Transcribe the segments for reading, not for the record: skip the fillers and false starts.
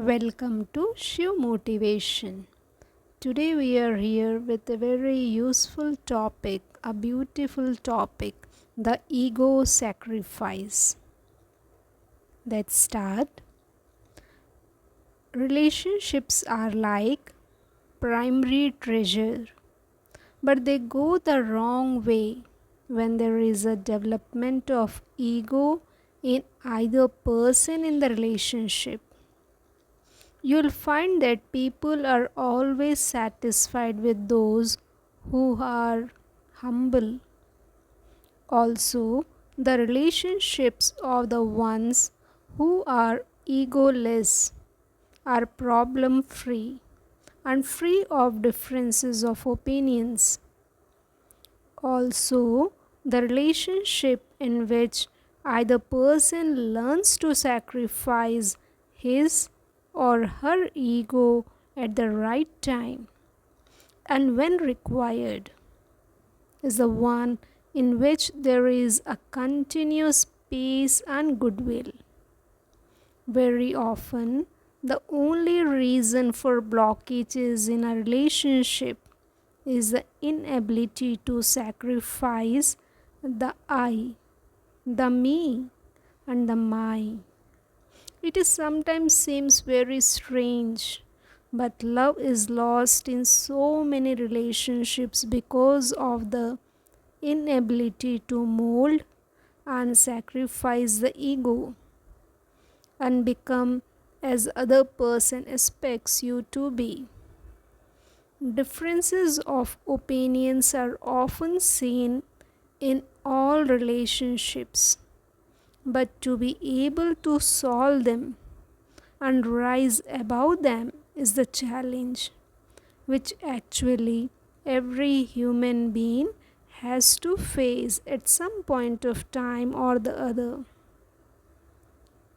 Welcome to Shiv Motivation. Today we are here with a very useful topic, a beautiful topic, the ego sacrifice. Let's start. Relationships are like primary treasure, but they go the wrong way when there is a development of ego in either person in the relationship. You'll find that people are always satisfied with those who are humble. Also, the relationships of the ones who are egoless are problem free and free of differences of opinions. Also, the relationship in which either person learns to sacrifice his or her ego at the right time and when required is the one in which there is a continuous peace and goodwill. Very often, the only reason for blockages in a relationship is the inability to sacrifice the I, the me, and the my. It is sometimes seems very strange, but love is lost in so many relationships because of the inability to mold and sacrifice the ego and become as other person expects you to be. Differences of opinions are often seen in all relationships, but to be able to solve them and rise above them is the challenge which actually every human being has to face at some point of time or the other.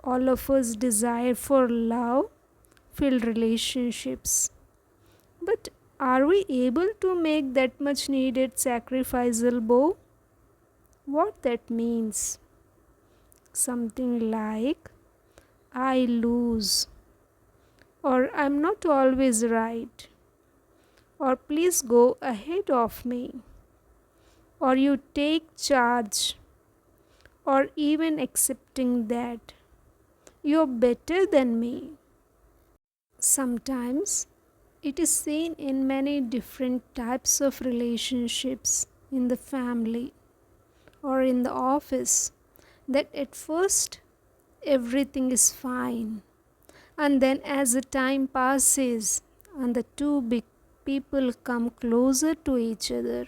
All of us desire for love filled relationships, but are we able to make that much needed sacrificable? What that means? Something like I lose, or I'm not always right, or please go ahead of me, or you take charge, or even accepting that you're better than me. Sometimes it is seen in many different types of relationships in the family or in the office that at first everything is fine, and then as the time passes and the two big people come closer to each other,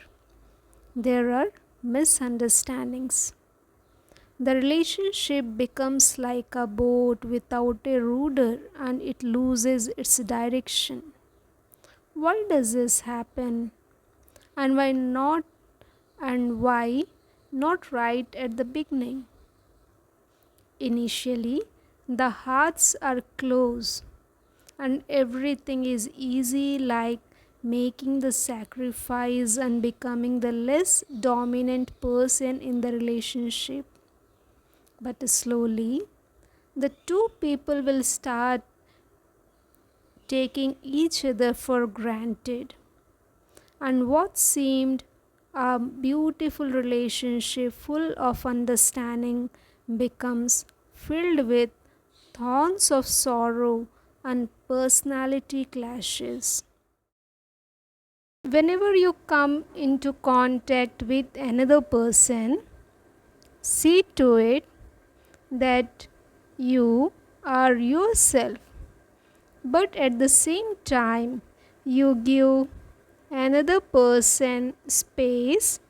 there are misunderstandings. The relationship becomes like a boat without a rudder and it loses its direction. Why does this happen? And why not right at the beginning? Initially, the hearts are close and everything is easy, like making the sacrifice and becoming the less dominant person in the relationship. But slowly, the two people will start taking each other for granted. And what seemed a beautiful relationship full of understanding becomes filled with thorns of sorrow and personality clashes. Whenever you come into contact with another person, see to it that you are yourself, but at the same time, you give another person space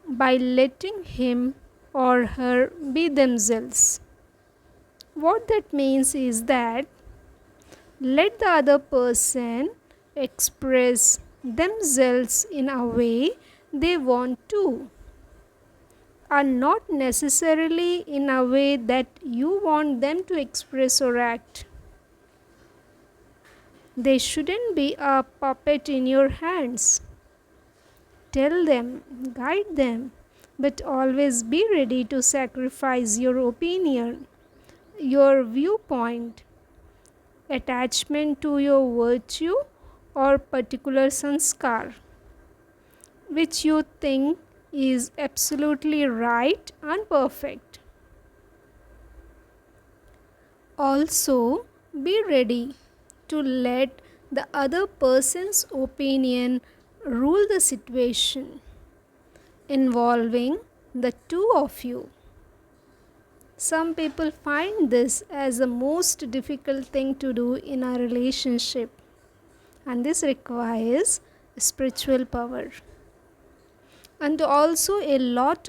by letting him or her be themselves. What that means is that let the other person express themselves in a way they want to, and not necessarily in a way that you want them to express or act. They shouldn't be a puppet in your hands. Tell them, guide them, but always be ready to sacrifice your opinion, your viewpoint, attachment to your virtue or particular sanskar, which you think is absolutely right and perfect. Also, be ready to let the other person's opinion rule the situation involving the two of you. Some people find this as the most difficult thing to do in a relationship, and this requires spiritual power and also a lot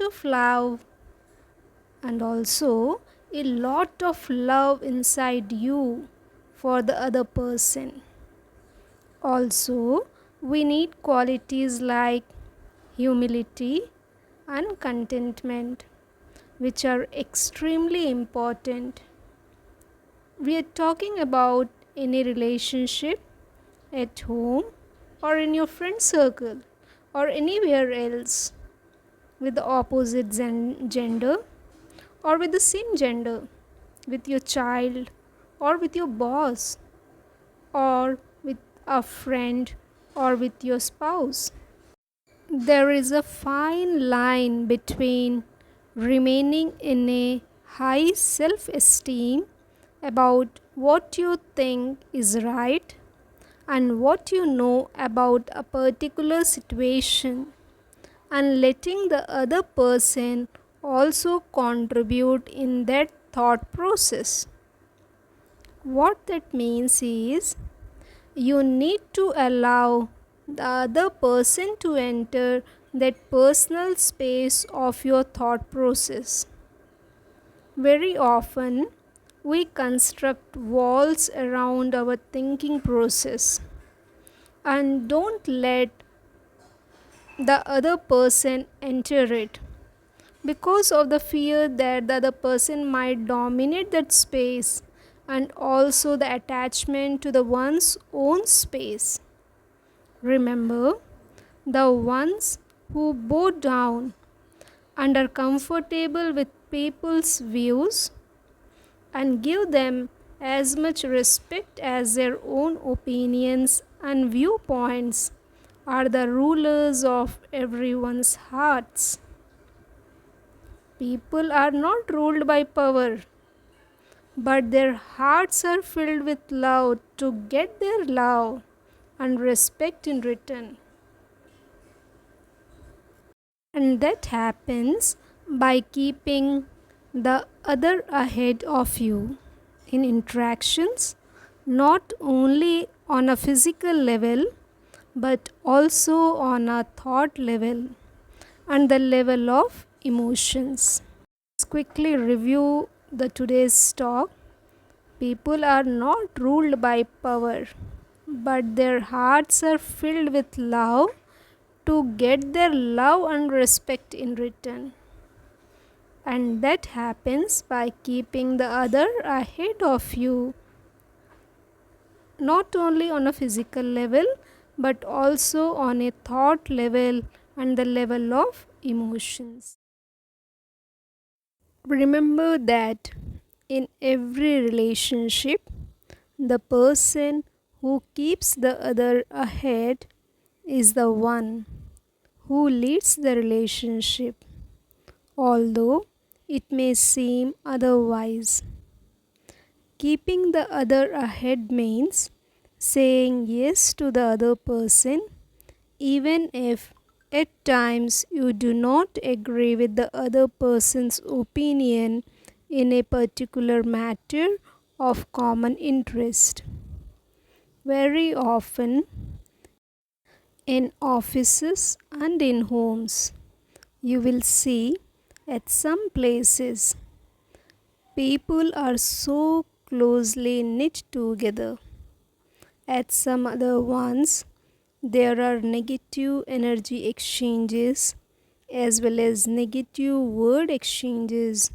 of love inside you for the other person. Also, we need qualities like humility and contentment, which are extremely important. We are talking about any relationship at home or in your friend circle or anywhere else with the opposite gender or with the same gender, with your child or with your boss or with a friend or with your spouse. There is a fine line between remaining in a high self esteem about what you think is right and what you know about a particular situation, and letting the other person also contribute in that thought process. What that means is you need to allow the other person to enter that personal space of your thought process. Very often, we construct walls around our thinking process and don't let the other person enter it because of the fear that the other person might dominate that space and also the attachment to the one's own space. Remember, the ones who bow down and are comfortable with people's views and give them as much respect as their own opinions and viewpoints are the rulers of everyone's hearts. People are not ruled by power, but their hearts are filled with love to get their love and respect in return. And that happens by keeping the other ahead of you in interactions, not only on a physical level but also on a thought level and the level of emotions. Let's quickly review the today's talk. People are not ruled by power, but their hearts are filled with love to get their love and respect in return. And that happens by keeping the other ahead of you, not only on a physical level but also on a thought level and the level of emotions. Remember that in every relationship, the person who keeps the other ahead is the one who leads the relationship, although it may seem otherwise. Keeping the other ahead means saying yes to the other person, even if at times you do not agree with the other person's opinion in a particular matter of common interest. Very often, in offices and in homes, you will see at some places people are so closely knit together. At some other ones, there are negative energy exchanges as well as negative word exchanges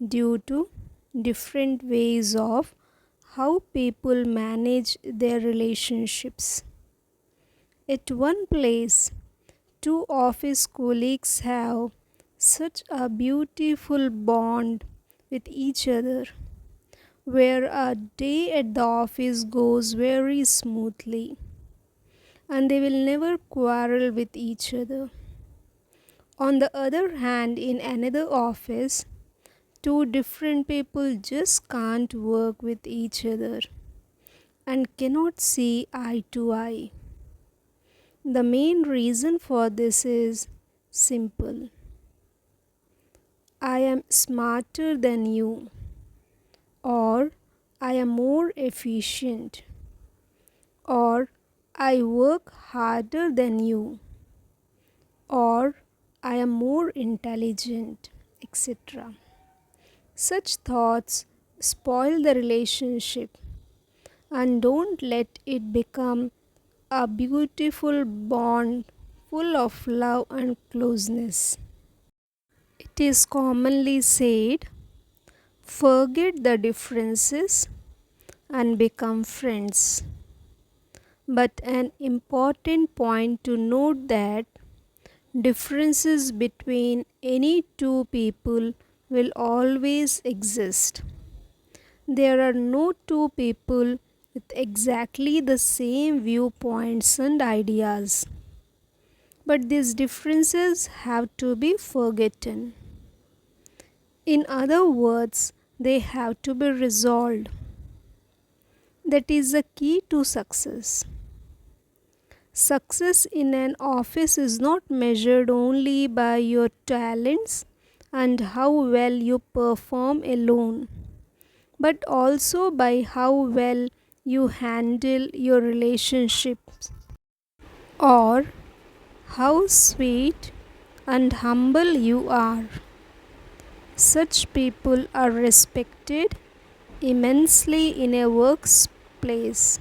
due to different ways of how people manage their relationships. At one place, two office colleagues have such a beautiful bond with each other. where a day at the office goes very smoothly and they will never quarrel with each other. On the other hand, in another office, two different people just can't work with each other and cannot see eye to eye. The main reason for this is simple. I am smarter than you, or I am more efficient, or I work harder than you, or I am more intelligent, etc. Such thoughts spoil the relationship and don't let it become a beautiful bond full of love and closeness. It is commonly said, forget the differences and become friends. But an important point to note that differences between any two people will always exist. There are no two people with exactly the same viewpoints and ideas. But these differences have to be forgotten. In other words, they have to be resolved. That is the key to success. Success in an office is not measured only by your talents and how well you perform alone, but also by how well you handle your relationships, or how sweet and humble you are. Such people are respected immensely in a workplace.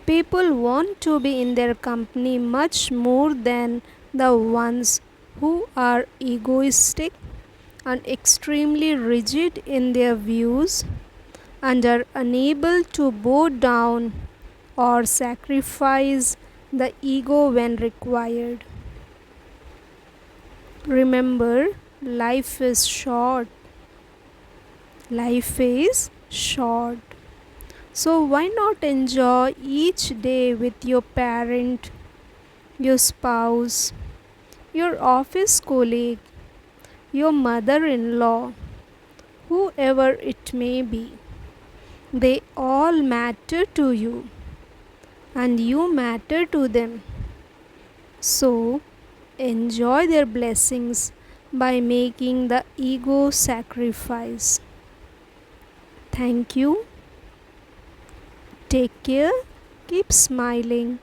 People want to be in their company much more than the ones who are egoistic and extremely rigid in their views and are unable to bow down or sacrifice the ego when required. Remember, life is short. Life is short. So why not enjoy each day with your parent, your spouse, your office colleague, your mother-in-law, whoever it may be. They all matter to you and you matter to them. So enjoy their blessings by making the ego sacrifice. Thank you. Take care. Keep smiling.